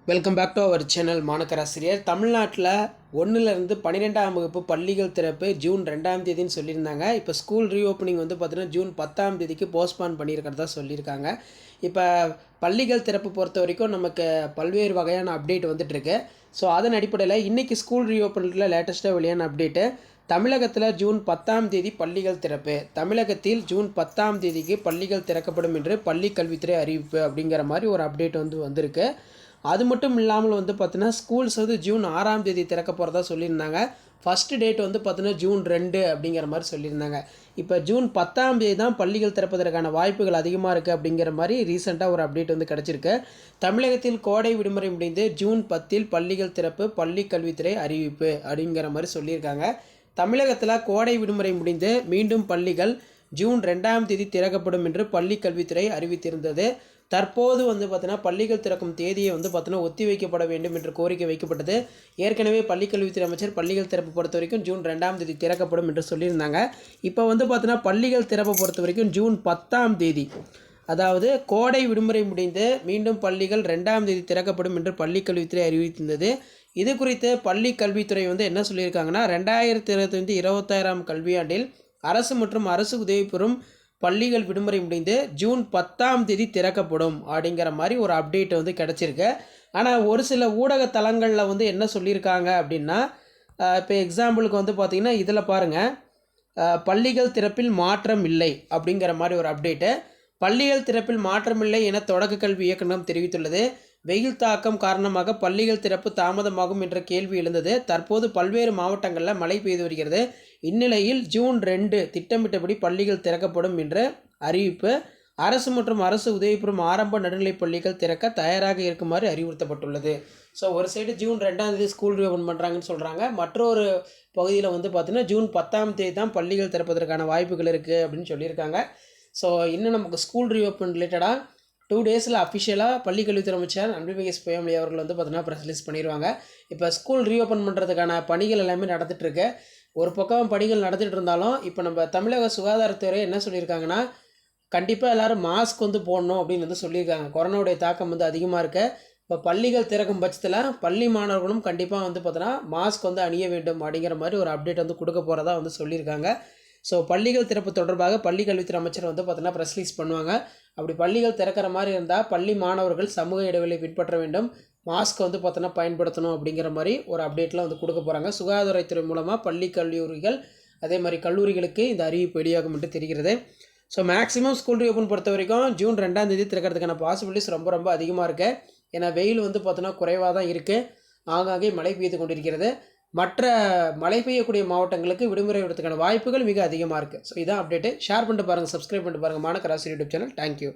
Welcome back to our channel மாணக்கராசிரியர். தமிழ்நாட்டில் 1லேருந்து 12ஆம் வகுப்பு பள்ளிகள் திறப்பு ஜூன் 2ஆம் தேதின்னு சொல்லியிருந்தாங்க. இப்போ ஸ்கூல் ரீஓப்பனிங் வந்து பார்த்திங்கன்னா ஜூன் 10ஆம் தேதிக்கு போஸ்ட்பான் பண்ணியிருக்கிறதா சொல்லியிருக்காங்க. இப்போ பள்ளிகள் திறப்பு பொறுத்த வரைக்கும் நமக்கு பல்வேறு வகையான அப்டேட் வந்துட்டுருக்கு. ஸோ அதன் அடிப்படையில் இன்றைக்கி ஸ்கூல் ரீஓப்பனிங்கில் லேட்டஸ்ட்டாக வெளியான அப்டேட்டு தமிழகத்தில் ஜூன் 10ஆம் தேதி பள்ளிகள் திறப்பு. தமிழகத்தில் ஜூன் 10ஆம் தேதிக்கு பள்ளிகள் திறக்கப்படும் என்று பள்ளிக் கல்வித்துறை அறிவிப்பு அப்படிங்கிற மாதிரி ஒரு அப்டேட் வந்திருக்கு. அது மட்டும் இல்லாமல் பார்த்தீங்கன்னா ஸ்கூல்ஸ் ஜூன் 6ஆம் தேதி திறக்க போகிறதா சொல்லியிருந்தாங்க. ஃபஸ்ட்டு டேட் பார்த்தீங்கன்னா ஜூன் 2 அப்படிங்கிற மாதிரி சொல்லியிருந்தாங்க. இப்போ ஜூன் 10ஆம் தேதி தான் பள்ளிகள் திறப்பதற்கான வாய்ப்புகள் அதிகமாக இருக்குது அப்படிங்கிற மாதிரி ரீசெண்டாக ஒரு அப்டேட் கிடச்சிருக்கு. தமிழகத்தில் கோடை விடுமுறை முடிந்து ஜூன் 10இல் பள்ளிகள் திறப்பு பள்ளிக் கல்வித்துறை அறிவிப்பு அப்படிங்கிற மாதிரி சொல்லியிருக்காங்க. தமிழகத்தில் கோடை விடுமுறை முடிந்து மீண்டும் பள்ளிகள் ஜூன் 2ஆம் தேதி திறக்கப்படும் என்று பள்ளிக் கல்வித்துறை அறிவித்திருந்தது. தற்போது பார்த்தீங்கன்னா பள்ளிகள் திறக்கும் தேதியை பார்த்தீங்கன்னா ஒத்தி வைக்கப்பட வேண்டும் என்று கோரிக்கை வைக்கப்பட்டது. ஏற்கனவே பள்ளிக்கல்வித்துறை அமைச்சர் பள்ளிகள் திறப்பு பொறுத்த வரைக்கும் ஜூன் 2ஆம் தேதி திறக்கப்படும் என்று சொல்லியிருந்தாங்க. இப்போ பார்த்தீங்கன்னா பள்ளிகள் திறப்பை பொறுத்த வரைக்கும் ஜூன் 10ஆம் தேதி, அதாவது கோடை விடுமுறை முடிந்து மீண்டும் பள்ளிகள் 2ஆம் தேதி திறக்கப்படும் என்று பள்ளிக்கல்வித்துறை அறிவித்திருந்தது. இது குறித்து பள்ளிக் கல்வித்துறை என்ன சொல்லியிருக்காங்கன்னா 2025-26ஆம் கல்வியாண்டில் அரசு மற்றும் அரசு உதவி பெறும் பள்ளிகள் விடுமுறை முடிந்து ஜூன் 10ஆம் தேதி திறக்கப்படும் அப்படிங்கிற மாதிரி ஒரு அப்டேட் கிடச்சிருக்கு. ஆனால் ஒரு சில ஊடக தளங்களில் என்ன சொல்லியிருக்காங்க அப்படின்னா, இப்போ எக்ஸாம்பிளுக்கு பார்த்திங்கன்னா இதில் பாருங்கள், பள்ளிகள் திறப்பில் மாற்றம் இல்லை அப்படிங்கிற மாதிரி ஒரு அப்டேட்டு. பள்ளிகள் திறப்பில் மாற்றமில்லை என தொடக்க கல்வி இயக்குநரகம் தெரிவித்துள்ளது. வெயில் தாக்கம் காரணமாக பள்ளிகள் திறப்பு தாமதமாகும் என்ற கேள்வி எழுந்தது. தற்போது பல்வேறு மாவட்டங்களில் மழை பெய்து வருகிறது. இந்நிலையில் ஜூன் 2 திட்டமிட்டபடி பள்ளிகள் திறக்கப்படும் என்ற அறிவிப்பு. அரசு மற்றும் அரசு உதவி பெறும் ஆரம்ப நடுநிலைப் பள்ளிகள் திறக்க தயாராக இருக்குமாறு அறிவுறுத்தப்பட்டுள்ளது. ஸோ ஒரு சைடு ஜூன் 2ஆம் தேதி ஸ்கூல் ரீஓப்பன் பண்ணுறாங்கன்னு சொல்கிறாங்க. மற்றொரு பகுதியில் பார்த்தீங்கன்னா ஜூன் 10ஆம் தேதி தான் பள்ளிகள் திறப்பதற்கான வாய்ப்புகள் இருக்குது அப்படின்னு சொல்லியிருக்காங்க. ஸோ இன்னும் நமக்கு ஸ்கூல் ரீஓப்பன் ரிலேட்டடாக 2 டேஸில் அஃபிஷியலாக பள்ளிக்கல்வித்துறை அமைச்சர் அன்பில் மகேஷ் பொய்யாமொழி அவர்கள் பார்த்தீங்கன்னா ப்ரெஸ் ரிலீஸ் பண்ணிடுவாங்க. இப்போ ஸ்கூல் ரீஓப்பன் பண்ணுறதுக்கான பணிகள் எல்லாமே நடந்துகிட்ருக்கு. ஒரு பக்கம் பணிகள் நடந்துகிட்டு இருந்தாலும் இப்போ நம்ம தமிழக சுகாதாரத்துறை என்ன சொல்லியிருக்காங்கன்னா, கண்டிப்பாக எல்லோரும் மாஸ்க் போடணும் அப்படின்னு சொல்லியிருக்காங்க. கொரோனாவுடைய தாக்கம் அதிகமாக இருக்குது. இப்போ பள்ளிகள் திறக்கும் பட்சத்தில் பள்ளி மாணவர்களும் கண்டிப்பாக பார்த்தோன்னா மாஸ்க் அணிய வேண்டும் அப்படிங்கிற மாதிரி ஒரு அப்டேட் கொடுக்க போகிறதா சொல்லியிருக்காங்க. ஸோ பள்ளிகள் திறப்பு தொடர்பாக பள்ளிக் கல்வித்துறை அமைச்சர் பார்த்தீங்கன்னா ப்ரெஸ் ரிலீஸ் பண்ணுவாங்க. அப்படி பள்ளிகள் திறக்கிற மாதிரி இருந்தால் பள்ளி மாணவர்கள் சமூக இடைவெளியை பின்பற்ற வேண்டும், மாஸ்க் பார்த்தோன்னா பயன்படுத்தணும் அப்படிங்கிற மாதிரி ஒரு அப்டேட்லாம் கொடுக்க போகிறாங்க. சுகாதாரத்துறை மூலமாக பள்ளி கல்லூரிகள் அதே மாதிரி கல்லூரிகளுக்கு இந்த அறிவிப்பு வெளியாகும் என்று தெரிகிறது. ஸோ மேக்ஸிமம் ஸ்கூல் ரீஓப்பன் பொறுத்த வரைக்கும் ஜூன் 2ஆம் தேதி திறக்கிறதுக்கான பாசிபிலிட்டிஸ் ரொம்ப ரொம்ப அதிகமாக இருக்குது. ஏன்னா வெயில் பார்த்தோன்னா குறைவாக தான் இருக்குது. ஆங்காங்கே மழை பெய்து கொண்டிருக்கிறது. மற்ற மழை பெய்யக்கூடிய மாவட்டங்களுக்கு விடுமுறை விடுறதுக்கான வாய்ப்புகள் மிக அதிகமாக இருக்குது. ஸோ இதான் அப்டேட்டு. ஷேர் பண்ணிட்டு பாருங்கள், சப்ஸ்கிரைப் பண்ணிட்டு பாருங்கள் மாணக்கராசிரியர் யூடியூப் சேனல். தேங்க்யூ.